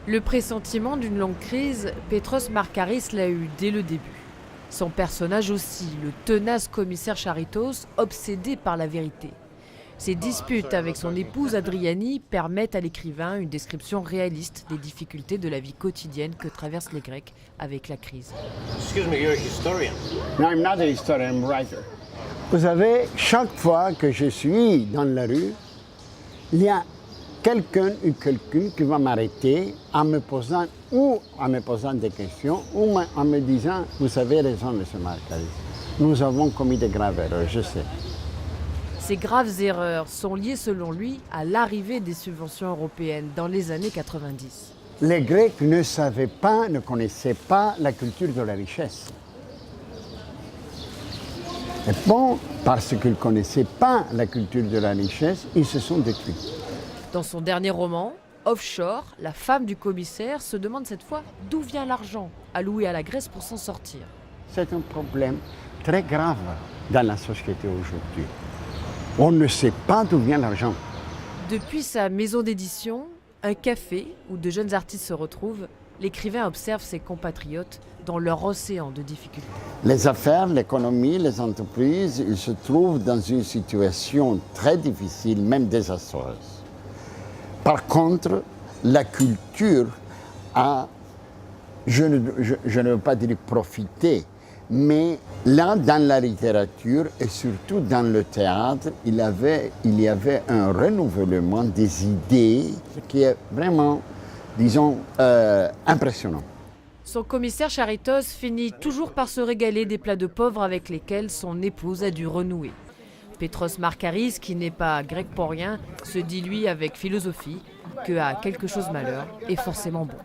Le pressentiment d'une longue crise, Petros Markaris l'a eu dès le début. Son personnage aussi, le tenace commissaire Charitos, obsédé par la vérité. Ses disputes avec son épouse Adriani permettent à l'écrivain une description réaliste des difficultés de la vie quotidienne que traversent les Grecs avec la crise. Excuse me, you're a historian. No, I'm not a historian, I'm a writer. Vous savez, chaque fois que je suis dans la rue, il y a quelqu'un ou quelqu'une qui va m'arrêter en me posant des questions ou en me disant « Vous avez raison, M. Markaris, nous avons commis de graves erreurs, je sais. » Ces graves erreurs sont liées selon lui à l'arrivée des subventions européennes dans les années 90. Les Grecs ne connaissaient pas la culture de la richesse. Et bon, parce qu'ils ne connaissaient pas la culture de la richesse, ils se sont détruits. Dans son dernier roman, Offshore, la femme du commissaire se demande cette fois d'où vient l'argent alloué à la Grèce pour s'en sortir. C'est un problème très grave dans la société aujourd'hui. On ne sait pas d'où vient l'argent. Depuis sa maison d'édition, un café où de jeunes artistes se retrouvent, l'écrivain observe ses compatriotes dans leur océan de difficultés. Les affaires, l'économie, les entreprises, ils se trouvent dans une situation très difficile, même désastreuse. Par contre, la culture a, je ne veux pas dire profiter, mais là, dans la littérature et surtout dans le théâtre, il y avait un renouvellement des idées qui est vraiment, disons, impressionnant. Son commissaire Charitos finit toujours par se régaler des plats de pauvres avec lesquels son épouse a dû renouer. Petros Markaris, qui n'est pas grec pour rien, se dit lui avec philosophie que à quelque chose malheur est forcément bon.